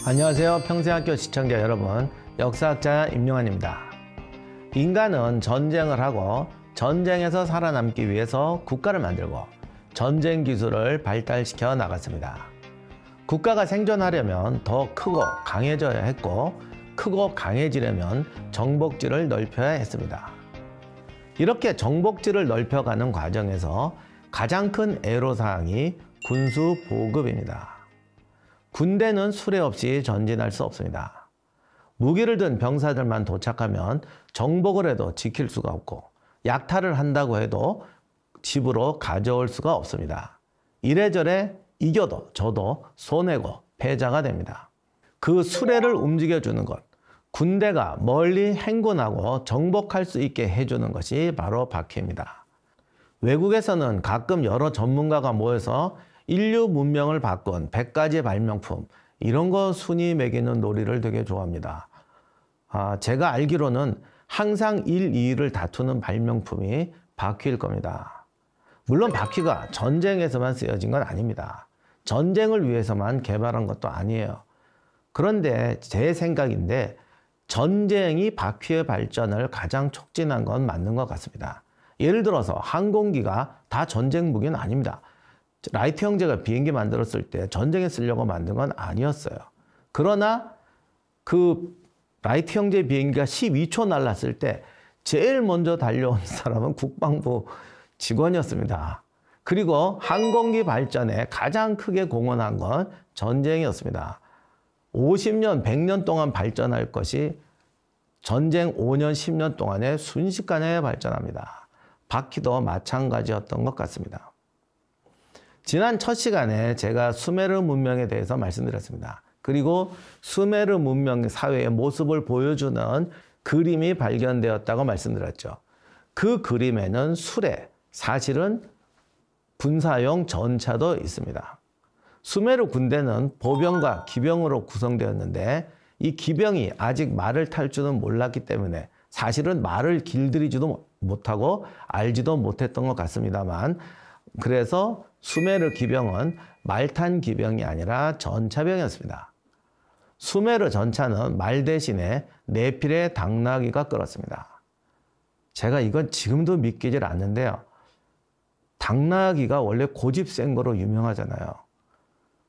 안녕하세요. 평생학교 시청자 여러분, 역사학자 임용환입니다. 인간은 전쟁을 하고 전쟁에서 살아남기 위해서 국가를 만들고 전쟁 기술을 발달시켜 나갔습니다. 국가가 생존하려면 더 크고 강해져야 했고, 크고 강해지려면 정복지를 넓혀야 했습니다. 이렇게 정복지를 넓혀가는 과정에서 가장 큰 애로사항이 군수 보급입니다. 군대는 수레 없이 전진할 수 없습니다. 무기를 든 병사들만 도착하면 정복을 해도 지킬 수가 없고, 약탈을 한다고 해도 집으로 가져올 수가 없습니다. 이래저래 이겨도 저도 손해고 패자가 됩니다. 그 수레를 움직여주는 것, 군대가 멀리 행군하고 정복할 수 있게 해주는 것이 바로 바퀴입니다. 외국에서는 가끔 여러 전문가가 모여서 인류 문명을 바꾼 100가지 발명품, 이런 거 순위 매기는 놀이를 되게 좋아합니다. 제가 알기로는 항상 1, 2위를 다투는 발명품이 바퀴일 겁니다. 물론 바퀴가 전쟁에서만 쓰여진 건 아닙니다. 전쟁을 위해서만 개발한 것도 아니에요. 그런데 제 생각인데 전쟁이 바퀴의 발전을 가장 촉진한 건 맞는 것 같습니다. 예를 들어서 항공기가 다 전쟁 무기는 아닙니다. 라이트 형제가 비행기 만들었을 때 전쟁에 쓰려고 만든 건 아니었어요. 그러나 그 라이트 형제 비행기가 12초 날랐을 때 제일 먼저 달려온 사람은 국방부 직원이었습니다. 그리고 항공기 발전에 가장 크게 공헌한 건 전쟁이었습니다. 50년, 100년 동안 발전할 것이 전쟁 5년, 10년 동안에 순식간에 발전합니다. 바퀴도 마찬가지였던 것 같습니다. 지난 첫 시간에 제가 수메르 문명에 대해서 말씀드렸습니다. 그리고 수메르 문명 사회의 모습을 보여주는 그림이 발견되었다고 말씀드렸죠. 그 그림에는 수레, 사실은 군사용 전차도 있습니다. 수메르 군대는 보병과 기병으로 구성되었는데 이 기병이 아직 말을 탈 줄은 몰랐기 때문에 사실은 말을 길들이지도 못하고 알지도 못했던 것 같습니다만, 그래서 수메르 기병은 말탄 기병이 아니라 전차병이었습니다. 수메르 전차는 말 대신에 네필의 당나귀가 끌었습니다. 제가 이건 지금도 믿기질 않는데요. 당나귀가 원래 고집 센 거로 유명하잖아요.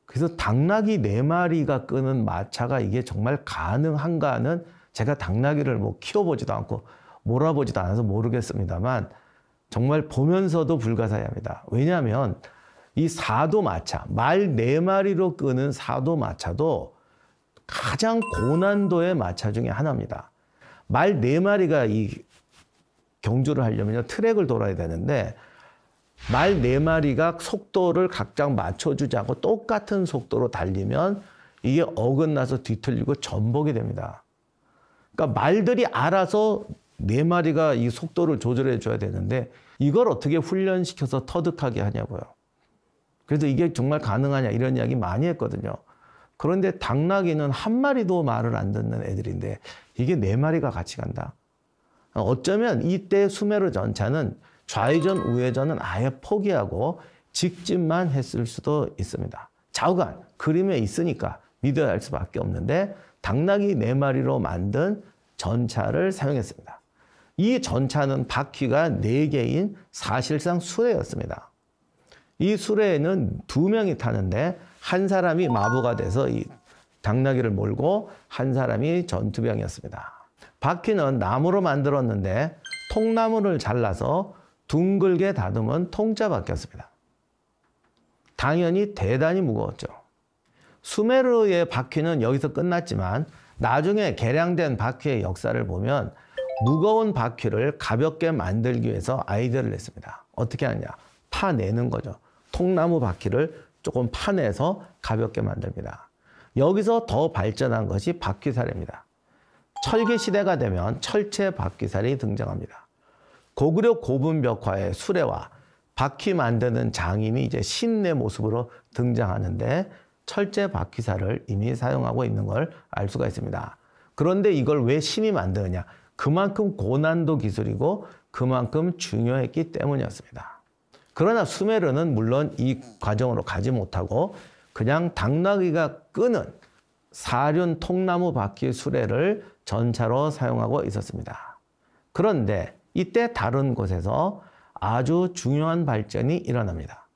그래서 당나귀 4마리가 끄는 마차가 이게 정말 가능한가는 제가 당나귀를 키워보지도 않고 몰아보지도 않아서 모르겠습니다만 정말 보면서도 불가사의합니다. 왜냐하면 이 사도마차, 말 4마리로 끄는 사도마차도 가장 고난도의 마차 중에 하나입니다. 말 4마리가 이 경주를 하려면 트랙을 돌아야 되는데 말 4마리가 속도를 각각 맞춰주지 않고 똑같은 속도로 달리면 이게 어긋나서 뒤틀리고 전복이 됩니다. 그러니까 말들이 알아서 4마리가 이 속도를 조절해 줘야 되는데 이걸 어떻게 훈련시켜서 터득하게 하냐고요. 그래서 이게 정말 가능하냐 이런 이야기 많이 했거든요. 그런데 당나귀는 한 마리도 말을 안 듣는 애들인데 이게 4마리가 같이 간다. 어쩌면 이때 수메르 전차는 좌회전, 우회전은 아예 포기하고 직진만 했을 수도 있습니다. 좌우간 그림에 있으니까 믿어야 할 수밖에 없는데 당나귀 4마리로 만든 전차를 사용했습니다. 이 전차는 바퀴가 4개인 사실상 수레였습니다. 이 수레에는 2명이 타는데 한 사람이 마부가 돼서 이 당나귀를 몰고 한 사람이 전투병이었습니다. 바퀴는 나무로 만들었는데 통나무를 잘라서 둥글게 다듬은 통짜 바퀴였습니다. 당연히 대단히 무거웠죠. 수메르의 바퀴는 여기서 끝났지만 나중에 개량된 바퀴의 역사를 보면 무거운 바퀴를 가볍게 만들기 위해서 아이디어를 냈습니다. 어떻게 하느냐? 파내는 거죠. 통나무 바퀴를 조금 파내서 가볍게 만듭니다. 여기서 더 발전한 것이 바퀴살입니다. 철기 시대가 되면 철제 바퀴살이 등장합니다. 고구려 고분벽화의 수레와 바퀴 만드는 장인이 이제 신의 모습으로 등장하는데 철제 바퀴살을 이미 사용하고 있는 걸 알 수가 있습니다. 그런데 이걸 왜 신이 만드느냐? 그만큼 고난도 기술이고 그만큼 중요했기 때문이었습니다. 그러나 수메르는 물론 이 과정으로 가지 못하고 그냥 당나귀가 끄는 사륜 통나무 바퀴 수레를 전차로 사용하고 있었습니다. 그런데 이때 다른 곳에서 아주 중요한 발전이 일어납니다.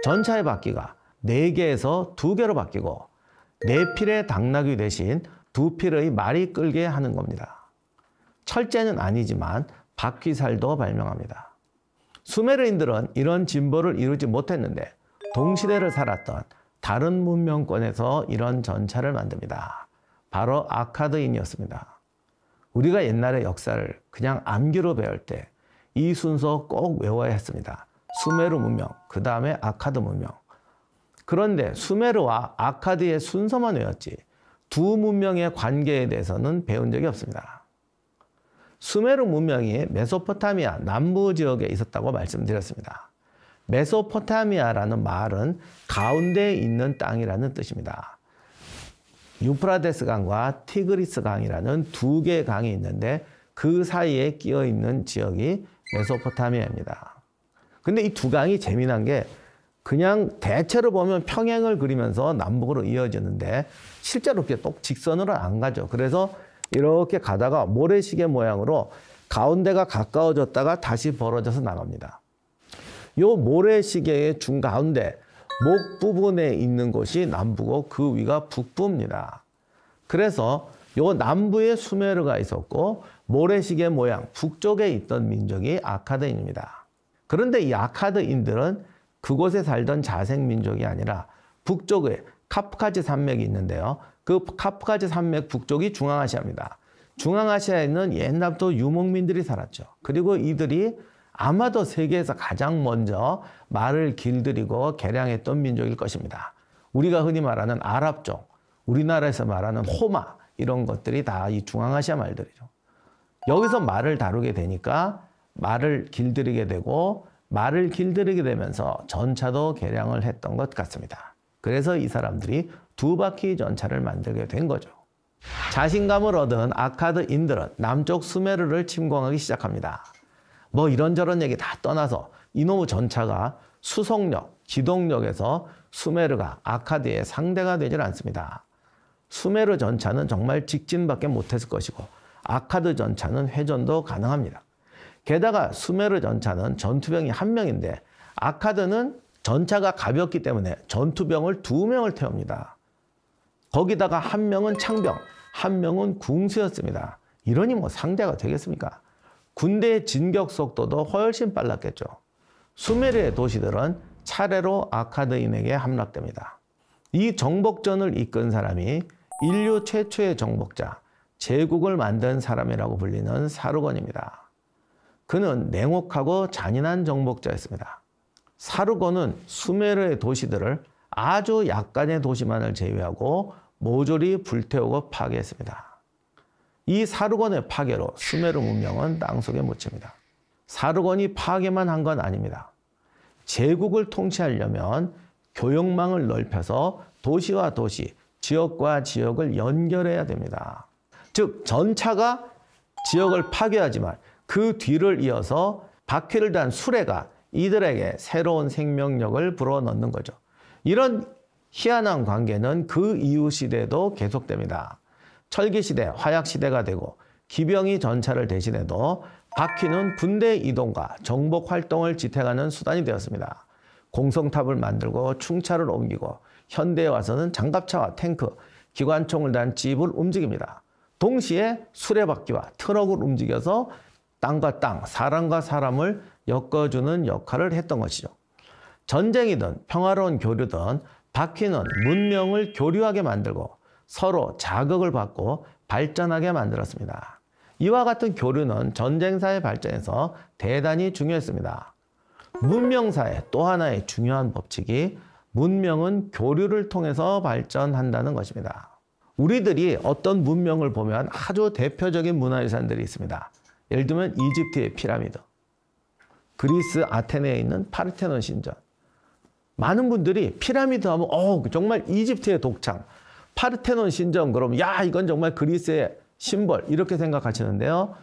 전차의 바퀴가 4개에서 2개로 바뀌고 4필의 당나귀 대신 2필의 말이 끌게 하는 겁니다. 철제는 아니지만 바퀴살도 발명합니다. 수메르인들은 이런 진보를 이루지 못했는데 동시대를 살았던 다른 문명권에서 이런 전차를 만듭니다. 바로 아카드인이었습니다. 우리가 옛날의 역사를 그냥 암기로 배울 때 이 순서 꼭 외워야 했습니다. 수메르 문명, 그 다음에 아카드 문명. 그런데 수메르와 아카드의 순서만 외웠지 두 문명의 관계에 대해서는 배운 적이 없습니다. 수메르 문명이 메소포타미아 남부 지역에 있었다고 말씀드렸습니다. 메소포타미아라는 말은 가운데에 있는 땅이라는 뜻입니다. 유프라데스 강과 티그리스 강이라는 2개의 강이 있는데 그 사이에 끼어 있는 지역이 메소포타미아입니다. 근데 이 2 강이 재미난 게 그냥 대체로 보면 평행을 그리면서 남북으로 이어지는데 실제로 그렇게 똑 직선으로 안 가죠. 그래서 이렇게 가다가 모래시계 모양으로 가운데가 가까워졌다가 다시 벌어져서 나갑니다. 이 모래시계의 중가운데 목 부분에 있는 곳이 남부고 그 위가 북부입니다. 그래서 이 남부에 수메르가 있었고 모래시계 모양 북쪽에 있던 민족이 아카드인입니다. 그런데 이 아카드인들은 그곳에 살던 자생민족이 아니라 북쪽에 카프카즈 산맥이 있는데요. 그 카프카즈 산맥 북쪽이 중앙아시아입니다. 중앙아시아에는 옛날부터 유목민들이 살았죠. 그리고 이들이 아마도 세계에서 가장 먼저 말을 길들이고 개량했던 민족일 것입니다. 우리가 흔히 말하는 아랍족, 우리나라에서 말하는 호마 이런 것들이 다 이 중앙아시아 말들이죠. 여기서 말을 다루게 되니까 말을 길들이게 되고 말을 길들이게 되면서 전차도 개량을 했던 것 같습니다. 그래서 이 사람들이 2바퀴 전차를 만들게 된 거죠. 자신감을 얻은 아카드인들은 남쪽 수메르를 침공하기 시작합니다. 뭐 이런저런 얘기 다 떠나서 이놈의 전차가 수송력, 기동력에서 수메르가 아카드의 상대가 되질 않습니다. 수메르 전차는 정말 직진밖에 못했을 것이고 아카드 전차는 회전도 가능합니다. 게다가 수메르 전차는 전투병이 1명인데 아카드는 전차가 가볍기 때문에 전투병을 2명을 태웁니다. 거기다가 1명은 창병, 1명은 궁수였습니다. 이러니 뭐 상대가 되겠습니까? 군대의 진격 속도도 훨씬 빨랐겠죠. 수메르의 도시들은 차례로 아카드인에게 함락됩니다. 이 정복전을 이끈 사람이 인류 최초의 정복자, 제국을 만든 사람이라고 불리는 사르곤입니다. 그는 냉혹하고 잔인한 정복자였습니다. 사르곤은 수메르의 도시들을 아주 약간의 도시만을 제외하고 모조리 불태우고 파괴했습니다. 이 사르곤의 파괴로 수메르 문명은 땅속에 묻힙니다. 사르곤이 파괴만 한 건 아닙니다. 제국을 통치하려면 교역망을 넓혀서 도시와 도시, 지역과 지역을 연결해야 됩니다. 즉 전차가 지역을 파괴하지만 그 뒤를 이어서 바퀴를 단 수레가 이들에게 새로운 생명력을 불어넣는 거죠. 이런 희한한 관계는 그 이후 시대도 계속됩니다. 철기시대, 화약시대가 되고 기병이 전차를 대신해도 바퀴는 군대 이동과 정복 활동을 지탱하는 수단이 되었습니다. 공성탑을 만들고 충차를 옮기고 현대에 와서는 장갑차와 탱크, 기관총을 단 집을 움직입니다. 동시에 수레바퀴와 트럭을 움직여서 땅과 땅, 사람과 사람을 엮어주는 역할을 했던 것이죠. 전쟁이든 평화로운 교류든 바퀴는 문명을 교류하게 만들고 서로 자극을 받고 발전하게 만들었습니다. 이와 같은 교류는 전쟁사의 발전에서 대단히 중요했습니다. 문명사의 또 하나의 중요한 법칙이 문명은 교류를 통해서 발전한다는 것입니다. 우리들이 어떤 문명을 보면 아주 대표적인 문화유산들이 있습니다. 예를 들면 이집트의 피라미드, 그리스 아테네에 있는 파르테논 신전. 많은 분들이 피라미드 하면 정말 이집트의 독창, 파르테논 신전 그럼 야 이건 정말 그리스의 심벌 이렇게 생각하시는데요.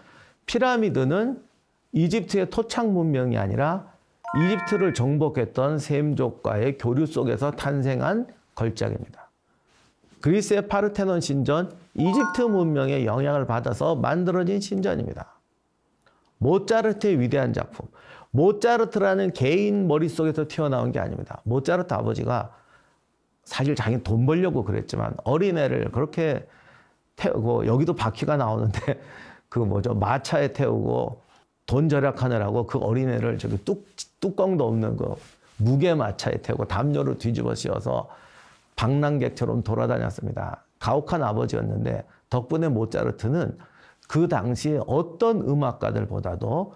피라미드는 이집트의 토착 문명이 아니라 이집트를 정복했던 셈족과의 교류 속에서 탄생한 걸작입니다. 그리스의 파르테논 신전, 이집트 문명의 영향을 받아서 만들어진 신전입니다. 모차르트의 위대한 작품. 모차르트라는 개인 머릿속에서 튀어나온 게 아닙니다. 모차르트 아버지가 사실 자기는 돈 벌려고 그랬지만 어린애를 그렇게 태우고, 여기도 바퀴가 나오는데 그 마차에 태우고 돈 절약하느라고 그 어린애를 저기 뚜껑도 없는 그 무게 마차에 태우고 담요로 뒤집어 씌워서 방랑객처럼 돌아다녔습니다. 가혹한 아버지였는데 덕분에 모차르트는 그 당시에 어떤 음악가들보다도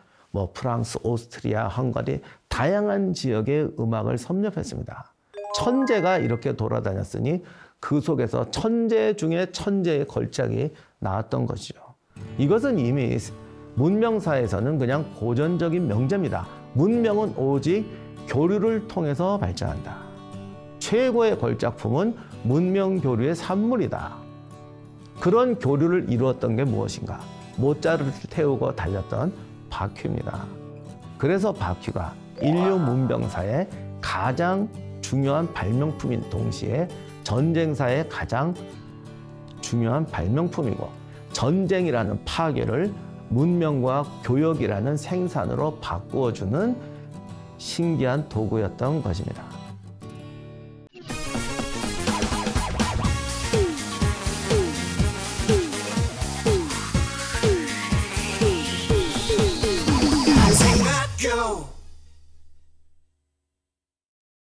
프랑스, 오스트리아, 헝가리 다양한 지역의 음악을 섭렵했습니다. 천재가 이렇게 돌아다녔으니 그 속에서 천재 중에 천재의 걸작이 나왔던 것이죠. 이것은 이미 문명사에서는 그냥 고전적인 명제입니다. 문명은 오직 교류를 통해서 발전한다. 최고의 걸작품은 문명 교류의 산물이다. 그런 교류를 이루었던 게 무엇인가? 모차르트를 태우고 달렸던 바퀴입니다. 그래서 바퀴가 인류 문명사의 가장 중요한 발명품인 동시에 전쟁사의 가장 중요한 발명품이고, 전쟁이라는 파괴를 문명과 교역이라는 생산으로 바꾸어주는 신기한 도구였던 것입니다.